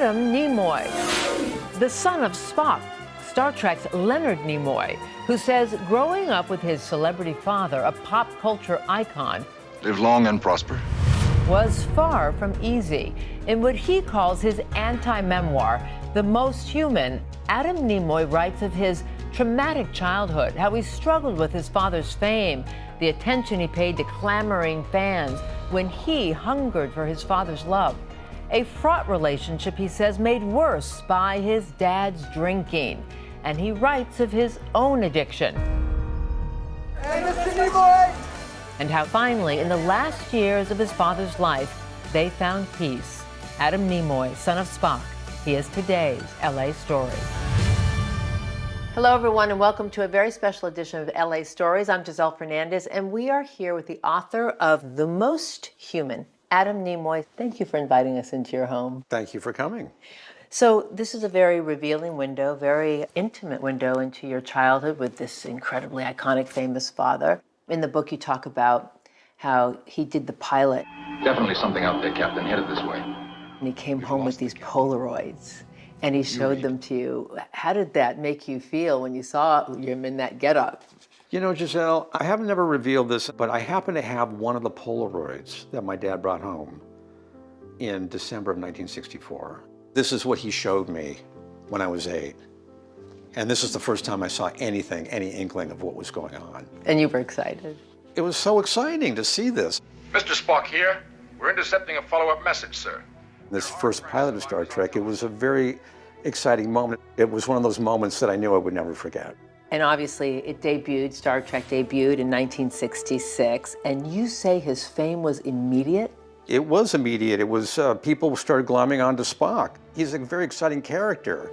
Adam Nimoy, the son of Spock, Star Trek's Leonard Nimoy, who says growing up with his celebrity father, a pop culture icon, live long and prosper, was far from easy. In what he calls his anti-memoir, The Most Human, Adam Nimoy writes of his traumatic childhood, how he struggled with his father's fame, the attention he paid to clamoring fans when he hungered for his father's love. A fraught relationship, he says, made worse by his dad's drinking. And he writes of his own addiction. Hey, Mr. Nimoy! And how finally, in the last years of his father's life, they found peace. Adam Nimoy, son of Spock, he is today's LA Story. Hello, everyone, and welcome to a very special edition of LA Stories. I'm Giselle Fernandez, and we are here with the author of The Most Human, Adam Nimoy. Thank you for inviting us into your home. Thank you for coming. So this is a very revealing window, very intimate window into your childhood with this incredibly iconic, famous father. In the book, you talk about how he did the pilot. Definitely something out there, Captain, headed this way. And he came home with these Polaroids, and he showed them to you. How did that make you feel when you saw him in that getup? You know, Giselle, I have never revealed this, but I happen to have one of the Polaroids that my dad brought home in December of 1964. This is what he showed me when I was 8. And this is the first time I saw anything, any inkling of what was going on. And you were excited. It was so exciting to see this. Mr. Spock here. We're intercepting a follow-up message, sir. This first pilot of Star Trek, it was a very exciting moment. It was one of those moments that I knew I would never forget. And obviously, it debuted, Star Trek debuted in 1966, and you say his fame was immediate? It was immediate. It was, people started glomming onto Spock. He's a very exciting character.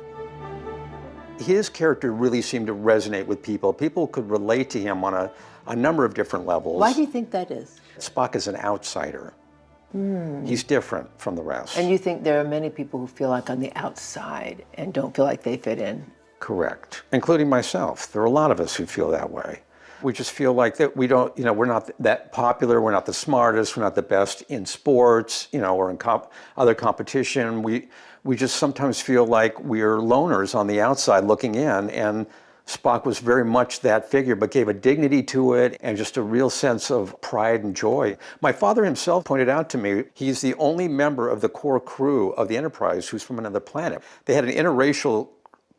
His character really seemed to resonate with people. People could relate to him on a number of different levels. Why do you think that is? Spock is an outsider. He's different from the rest. And you think there are many people who feel like on the outside and don't feel like they fit in? Correct, including myself. There are a lot of us who feel that way. We just feel like that we don't, we're not that popular, we're not the smartest, we're not the best in sports, or in other competition. We just sometimes feel like we're loners on the outside looking in, and Spock was very much that figure, but gave a dignity to it and just a real sense of pride and joy. My father himself pointed out to me, he's the only member of the core crew of the Enterprise who's from another planet. They had an interracial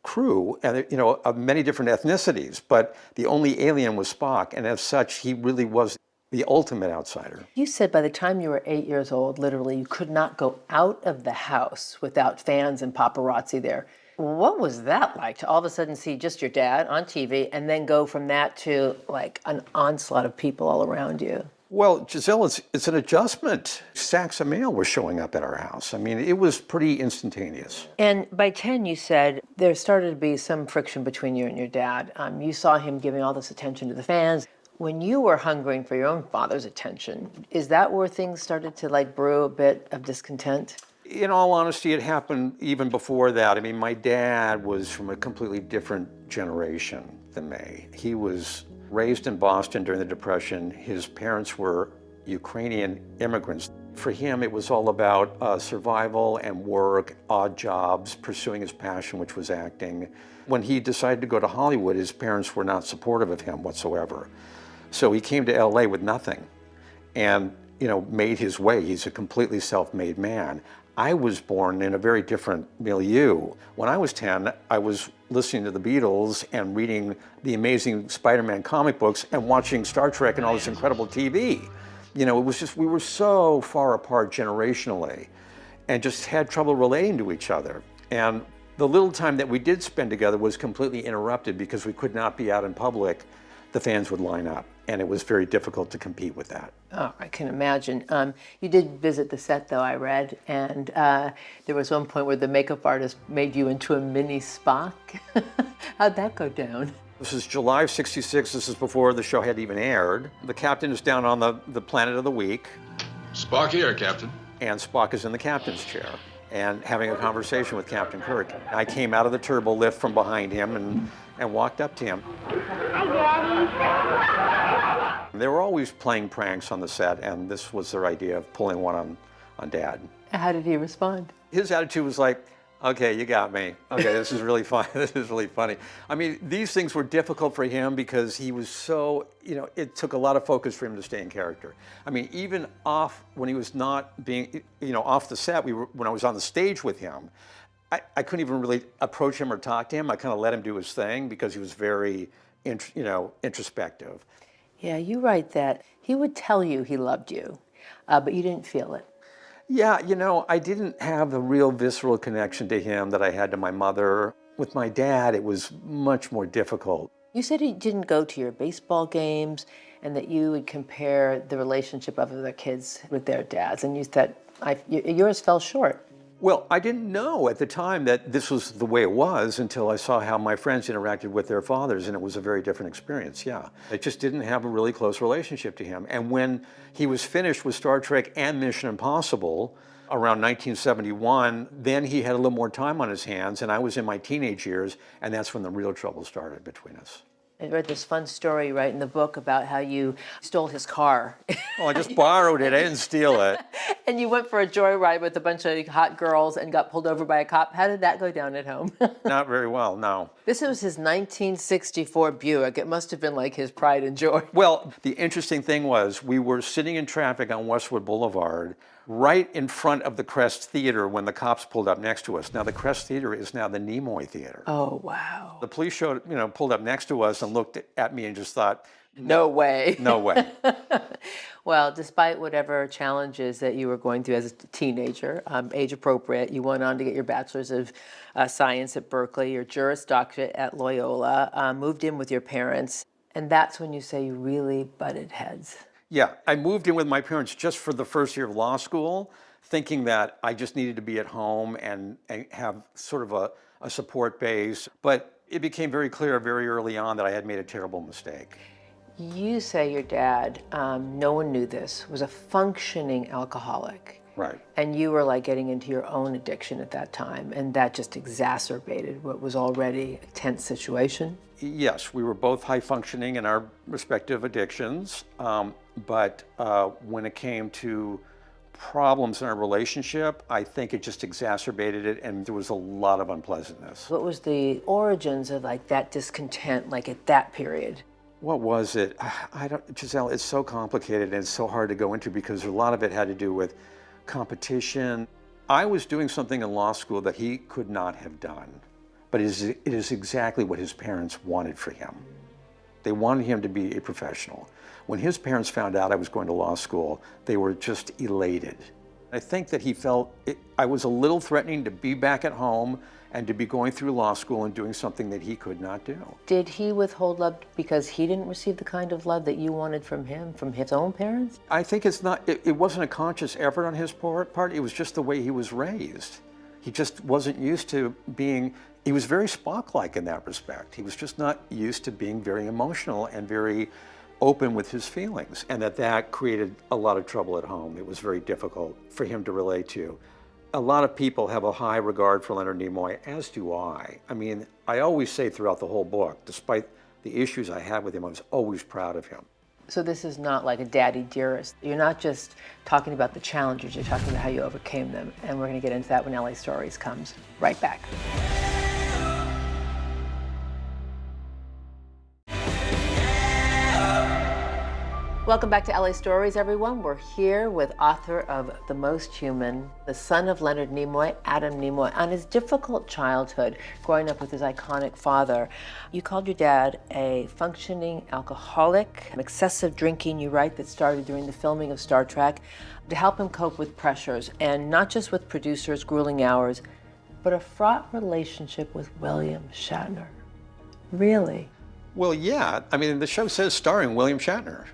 crew, and of many different ethnicities, but the only alien was Spock, and as such, he really was the ultimate outsider. You said by the time you were 8 years old, literally, you could not go out of the house without fans and paparazzi there. What was that like to all of a sudden see just your dad on TV and then go from that to like an onslaught of people all around you? Well, Giselle, it's an adjustment. Sacks of mail were showing up at our house. I mean, it was pretty instantaneous. And by 10, you said there started to be some friction between you and your dad. You saw him giving all this attention to the fans. When you were hungering for your own father's attention, is that where things started to brew a bit of discontent? In all honesty, it happened even before that. I mean, my dad was from a completely different generation than me. He was raised in Boston during the Depression. His parents were Ukrainian immigrants. For him, it was all about survival and work, odd jobs, pursuing his passion, which was acting. When he decided to go to Hollywood, his parents were not supportive of him whatsoever. So he came to LA with nothing and, made his way. He's a completely self-made man. I was born in a very different milieu. When I was 10, I was listening to the Beatles and reading the Amazing Spider-Man comic books and watching Star Trek and all this incredible TV. It was just, we were so far apart generationally and just had trouble relating to each other. And the little time that we did spend together was completely interrupted because we could not be out in public. The fans would line up, and it was very difficult to compete with that. Oh, I can imagine. You did visit the set, though, I read, and there was one point where the makeup artist made you into a mini Spock. How'd that go down? This is July of '66. This is before the show had even aired. The captain is down on the planet of the week. Spock here, Captain. And Spock is in the captain's chair and having a conversation with Captain Kirk. I came out of the turbo lift from behind him and walked up to him. Hi, Daddy. They were always playing pranks on the set, and this was their idea of pulling one on Dad. How did he respond? His attitude was like, Okay, you got me. Okay, this is really fun. This is really funny. I mean, these things were difficult for him because he was so, it took a lot of focus for him to stay in character. I mean, even when he was not being, off the set, when I was on the stage with him, I couldn't even really approach him or talk to him. I kind of let him do his thing because he was very, introspective. Yeah, you write that he would tell you he loved you, but you didn't feel it. Yeah, I didn't have the real visceral connection to him that I had to my mother. With my dad, it was much more difficult. You said he didn't go to your baseball games and that you would compare the relationship of other kids with their dads, and you said yours fell short. Well, I didn't know at the time that this was the way it was until I saw how my friends interacted with their fathers, and it was a very different experience, yeah. I just didn't have a really close relationship to him. And when he was finished with Star Trek and Mission Impossible around 1971, then he had a little more time on his hands, and I was in my teenage years, and that's when the real trouble started between us. I read this fun story right in the book about how you stole his car. Oh, I just borrowed it. I didn't steal it. And you went for a joyride with a bunch of hot girls and got pulled over by a cop. How did that go down at home? Not very well, no. This was his 1964 Buick. It must have been like his pride and joy. Well, the interesting thing was we were sitting in traffic on Westwood Boulevard right in front of the Crest Theater when the cops pulled up next to us. Now, the Crest Theater is now the Nimoy Theater. Oh, wow. The police pulled up next to us and looked at me and just thought, no way. No way. Well, despite whatever challenges that you were going through as a teenager, age appropriate, you went on to get your bachelor's of science at Berkeley, your Juris Doctorate at Loyola, moved in with your parents, and that's when you say you really butted heads. Yeah, I moved in with my parents just for the first year of law school, thinking that I just needed to be at home and have sort of a support base. But it became very clear very early on that I had made a terrible mistake. You say your dad, no one knew this, was a functioning alcoholic. Right. And you were like getting into your own addiction at that time, and that just exacerbated what was already a tense situation. Yes, we were both high functioning in our respective addictions, but when it came to problems in our relationship, I think it just exacerbated it, and there was a lot of unpleasantness. What was the origins of like that discontent, like at that period? What was it? Giselle, it's so complicated and it's so hard to go into because a lot of it had to do with competition. I was doing something in law school that he could not have done, but it is exactly what his parents wanted for him. They wanted him to be a professional. When his parents found out I was going to law school, they were just elated. I think that he felt I was a little threatening to be back at home and to be going through law school and doing something that he could not do. Did he withhold love because he didn't receive the kind of love that you wanted from him, from his own parents? I think it wasn't a conscious effort on his part. It was just the way he was raised. He just wasn't used to he was very Spock-like in that respect. He was just not used to being very emotional and very open with his feelings, and that created a lot of trouble at home. It was very difficult for him to relate to. A lot of people have a high regard for Leonard Nimoy, as do I. I mean, I always say throughout the whole book, despite the issues I had with him, I was always proud of him. So this is not like a daddy dearest. You're not just talking about the challenges, you're talking about how you overcame them. And we're going to get into that when LA Stories comes right back. Welcome back to LA Stories, everyone. We're here with author of The Most Human, the son of Leonard Nimoy, Adam Nimoy, on his difficult childhood, growing up with his iconic father. You called your dad a functioning alcoholic, excessive drinking, you write, that started during the filming of Star Trek, to help him cope with pressures, and not just with producers, grueling hours, but a fraught relationship with William Shatner. Really? Well, yeah. I mean, the show says starring William Shatner.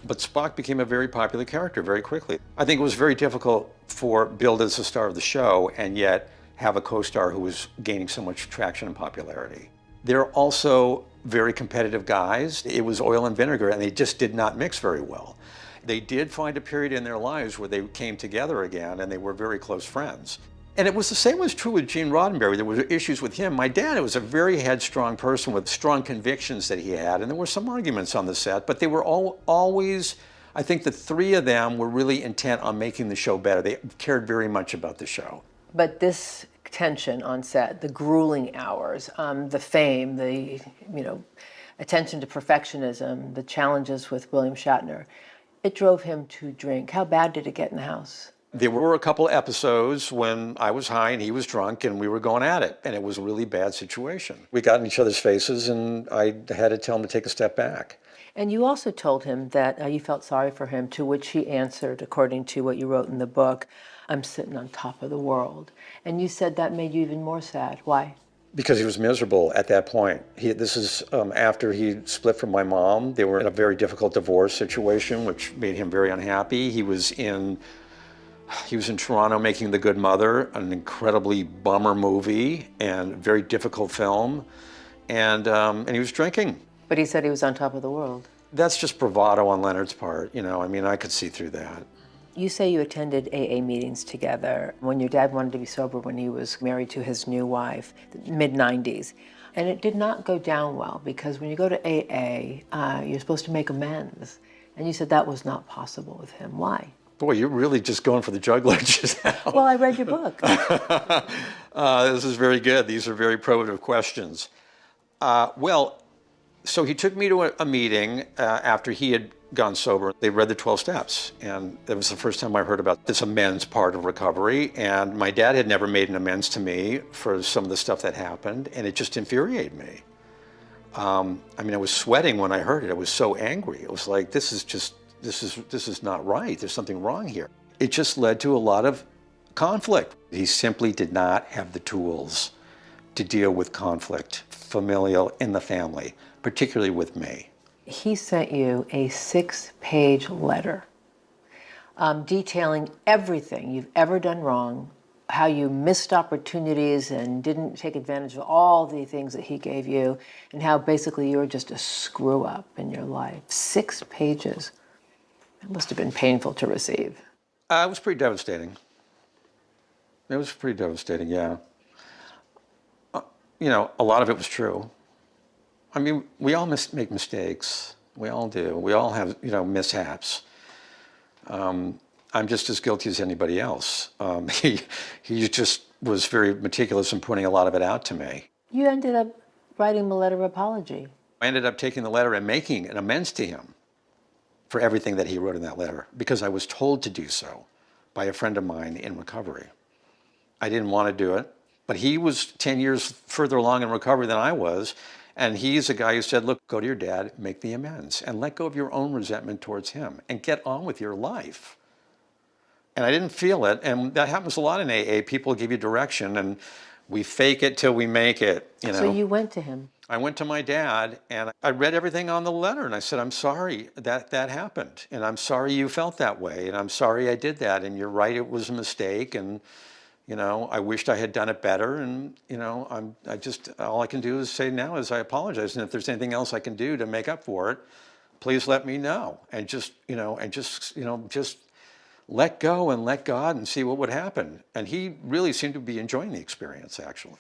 But Spock became a very popular character very quickly. I think it was very difficult for Bill as the star of the show and yet have a co-star who was gaining so much traction and popularity. They're also very competitive guys. It was oil and vinegar, and they just did not mix very well. They did find a period in their lives where they came together again, and they were very close friends. And it was the same was true with Gene Roddenberry. There were issues with him. My dad was a very headstrong person with strong convictions that he had, and there were some arguments on the set, but they were always, I think the three of them were really intent on making the show better. They cared very much about the show. But this tension on set, the grueling hours, the fame, the attention to perfectionism, the challenges with William Shatner, it drove him to drink. How bad did it get in the house? There were a couple episodes when I was high and he was drunk and we were going at it, and it was a really bad situation. We got in each other's faces and I had to tell him to take a step back. And you also told him that you felt sorry for him, to which he answered, according to what you wrote in the book, "I'm sitting on top of the world." And you said that made you even more sad. Why? Because he was miserable at that point. This is after he split from my mom. They were in a very difficult divorce situation, which made him very unhappy. He was in Toronto making The Good Mother, an incredibly bummer movie and very difficult film, and he was drinking. But he said he was on top of the world. That's just bravado on Leonard's part. I could see through that. You say you attended AA meetings together when your dad wanted to be sober when he was married to his new wife, mid-90s. And it did not go down well, because when you go to AA, you're supposed to make amends. And you said that was not possible with him. Why? Boy, you're really just going for the jugular, Giselle. Well, I read your book. This is very good. These are very probative questions. So he took me to a meeting after he had gone sober. They read the 12 steps, and that was the first time I heard about this amends part of recovery. And my dad had never made an amends to me for some of the stuff that happened, and it just infuriated me. I was sweating when I heard it. I was so angry. It was like, this is not right. There's something wrong here. It just led to a lot of conflict. He simply did not have the tools to deal with conflict, familial, in the family, particularly with me. He sent you a 6-page letter detailing everything you've ever done wrong, how you missed opportunities and didn't take advantage of all the things that he gave you, and how basically you were just a screw up in your life. 6 pages. It must have been painful to receive. It was pretty devastating. It was pretty devastating, yeah. A lot of it was true. We all make mistakes. We all do. We all have, mishaps. I'm just as guilty as anybody else. He just was very meticulous in pointing a lot of it out to me. You ended up writing a letter of apology. I ended up taking the letter and making an amends to him for everything that he wrote in that letter, because I was told to do so by a friend of mine in recovery. I didn't want to do it, but he was 10 years further along in recovery than I was. And he's a guy who said, look, go to your dad, make the amends, and let go of your own resentment towards him, and get on with your life. And I didn't feel it, and that happens a lot in AA. People give you direction, and we fake it till we make it, So you went to him. I went to my dad, and I read everything on the letter, and I said, I'm sorry that happened, and I'm sorry you felt that way, and I'm sorry I did that, and you're right, it was a mistake, and I wished I had done it better, and all I can do is say now is I apologize, and if there's anything else I can do to make up for it, please let me know, and just let go and let God and see what would happen. And he really seemed to be enjoying the experience, actually.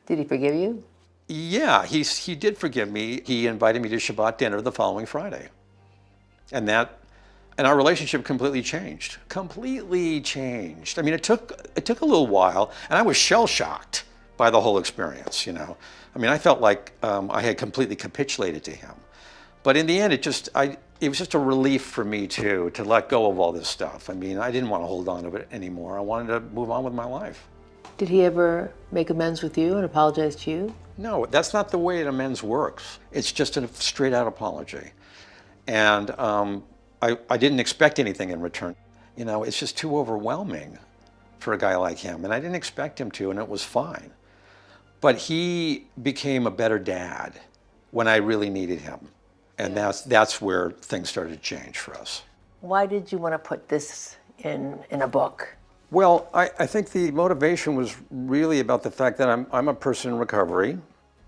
Did he forgive you? Yeah, he did forgive me. He invited me to Shabbat dinner the following Friday, and our relationship completely changed. Completely changed. It took a little while, and I was shell-shocked by the whole experience, I felt like I had completely capitulated to him. But in the end, it was just a relief for me, too, to let go of all this stuff. I didn't want to hold on to it anymore. I wanted to move on with my life. Did he ever make amends with you and apologize to you? No, that's not the way an amends works. It's just a straight-out apology. And I didn't expect anything in return. It's just too overwhelming for a guy like him. And I didn't expect him to, and it was fine. But he became a better dad when I really needed him. And that's where things started to change for us. Why did you want to put this in a book? Well, I think the motivation was really about the fact that I'm a person in recovery,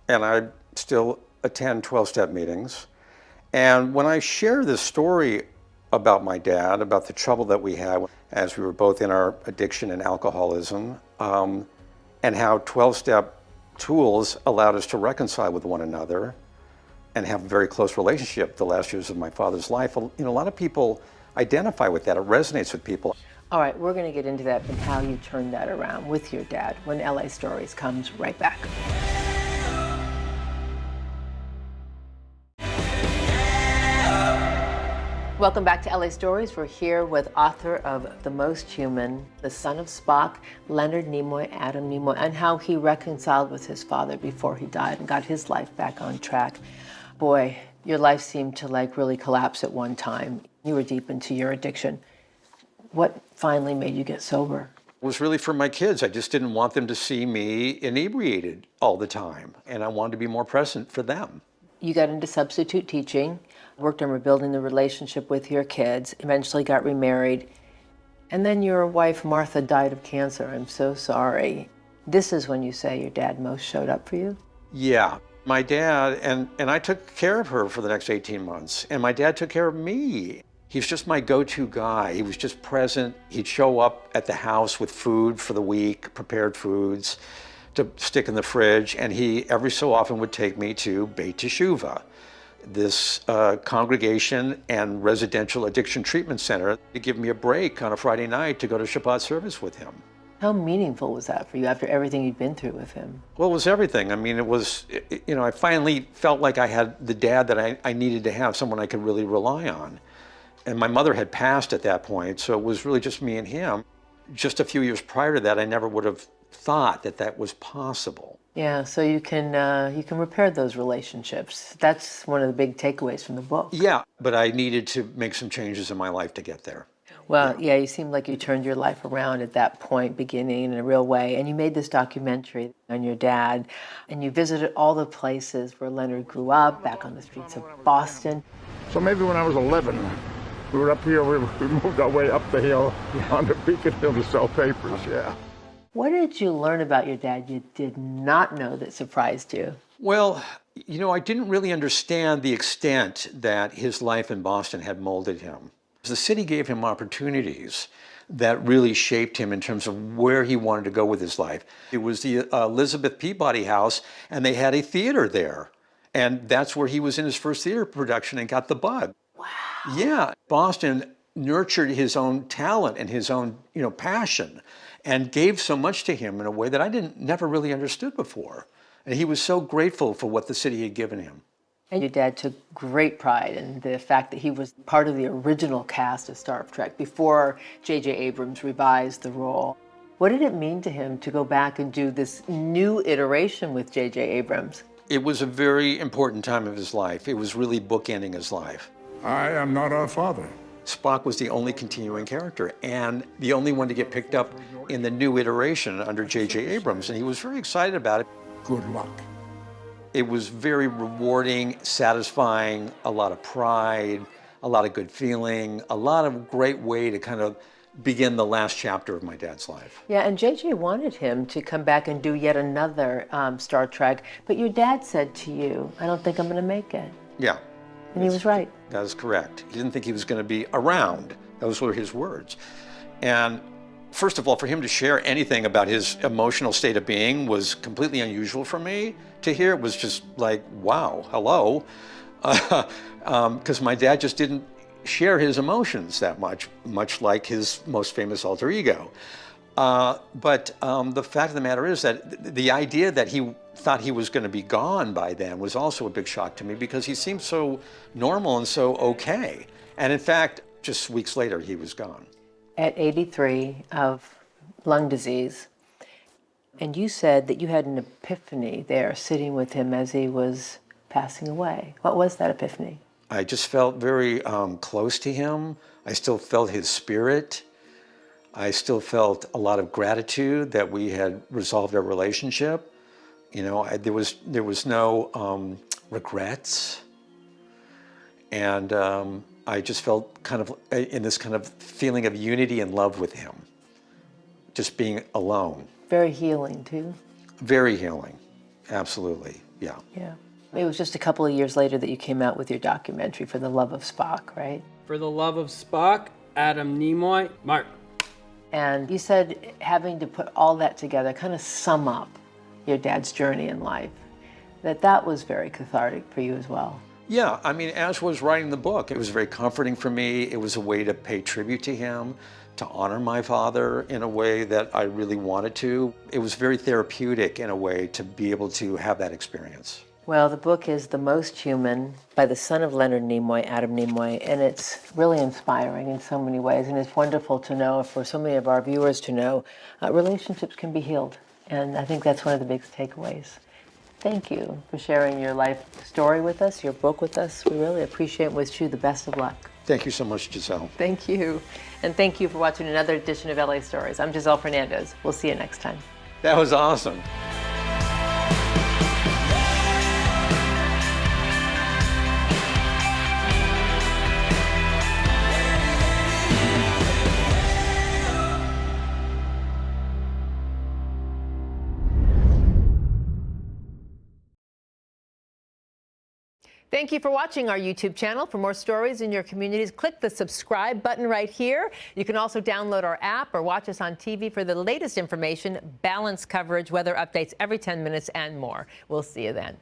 and I still attend 12-step meetings. And when I share this story about my dad, about the trouble that we had as we were both in our addiction and alcoholism, and how 12-step tools allowed us to reconcile with one another and have a very close relationship the last years of my father's life. A lot of people identify with that. It resonates with people. All right, we're going to get into that and how you turned that around with your dad when LA Stories comes right back. Welcome back to LA Stories. We're here with author of The Most Human, the son of Spock, Leonard Nimoy, Adam Nimoy, and how he reconciled with his father before he died and got his life back on track. Boy, your life seemed to really collapse at one time. You were deep into your addiction. What finally made you get sober? It was really for my kids. I just didn't want them to see me inebriated all the time, and I wanted to be more present for them. You got into substitute teaching, worked on rebuilding the relationship with your kids, eventually got remarried, and then your wife, Martha, died of cancer. I'm so sorry. This is when you say your dad most showed up for you? Yeah, my dad, and I took care of her for the next 18 months, and my dad took care of me. He was just my go-to guy. He was just present. He'd show up at the house with food for the week, prepared foods to stick in the fridge, and he every so often would take me to Beit Teshuvah, this congregation and residential addiction treatment center. He'd give me a break on a Friday night to go to Shabbat service with him. How meaningful was that for you after everything you'd been through with him? Well, it was everything. I mean, it was, I finally felt like I had the dad that I needed to have, someone I could really rely on. And my mother had passed at that point, so it was really just me and him. Just a few years prior to that, I never would have thought that that was possible. Yeah, so you can repair those relationships. That's one of the big takeaways from the book. Yeah, but I needed to make some changes in my life to get there. Well, yeah, you seemed like you turned your life around at that point, beginning in a real way. And you made this documentary on your dad, and you visited all the places where Leonard grew up, back on the streets of Boston. So maybe when I was 11, we were up here, we moved our way up the hill onto Beacon Hill to sell papers, yeah. What did you learn about your dad you did not know that surprised you? Well, I didn't really understand the extent that his life in Boston had molded him. The city gave him opportunities that really shaped him in terms of where he wanted to go with his life. It was the Elizabeth Peabody House, and they had a theater there. And that's where he was in his first theater production and got the bug. Wow. Yeah, Boston nurtured his own talent and his own, passion, and gave so much to him in a way that I never really understood before. And he was so grateful for what the city had given him. And your dad took great pride in the fact that he was part of the original cast of Star Trek before J.J. Abrams revised the role. What did it mean to him to go back and do this new iteration with J.J. Abrams? It was a very important time of his life. It was really bookending his life. I am not our father. Spock was the only continuing character and the only one to get picked up in the new iteration under J.J. Abrams, and he was very excited about it. Good luck. It was very rewarding, satisfying, a lot of pride, a lot of good feeling, a lot of great way to kind of begin the last chapter of my dad's life. Yeah, and J.J. wanted him to come back and do yet another Star Trek, but your dad said to you, I don't think I'm going to make it. Yeah. And he was right. That is correct. He didn't think he was going to be around. Those were his words. And first of all, for him to share anything about his emotional state of being was completely unusual for me to hear. It was just like, wow, hello. Because my dad just didn't share his emotions that much like his most famous alter ego. But the fact of the matter is that the idea that he thought he was going to be gone by then was also a big shock to me because he seemed so normal and so okay. And in fact, just weeks later, he was gone. At 83 of lung disease. And you said that you had an epiphany there sitting with him as he was passing away. What was that epiphany? I just felt very close to him. I still felt his spirit. I still felt a lot of gratitude that we had resolved our relationship. There was no regrets. And I just felt kind of in this kind of feeling of unity and love with him, just being alone. Very healing, too. Very healing, absolutely, yeah. Yeah. It was just a couple of years later that you came out with your documentary, For the Love of Spock, right? For the Love of Spock, Adam Nimoy, Mark. And you said having to put all that together, kind of sum up your dad's journey in life, that was very cathartic for you as well. Yeah, I mean, as was writing the book, it was very comforting for me. It was a way to pay tribute to him, to honor my father in a way that I really wanted to. It was very therapeutic in a way to be able to have that experience. Well, the book is The Most Human by the son of Leonard Nimoy, Adam Nimoy, and it's really inspiring in so many ways. And it's wonderful to know, for so many of our viewers to know, relationships can be healed. And I think that's one of the biggest takeaways. Thank you for sharing your life story with us, your book with us. We really appreciate it and wish you the best of luck. Thank you so much, Giselle. Thank you. And thank you for watching another edition of LA Stories. I'm Giselle Fernandez. We'll see you next time. That was awesome. Thank you for watching our YouTube channel. For more stories in your communities, click the subscribe button right here. You can also download our app or watch us on TV for the latest information, balanced coverage, weather updates every 10 minutes, and more. We'll see you then.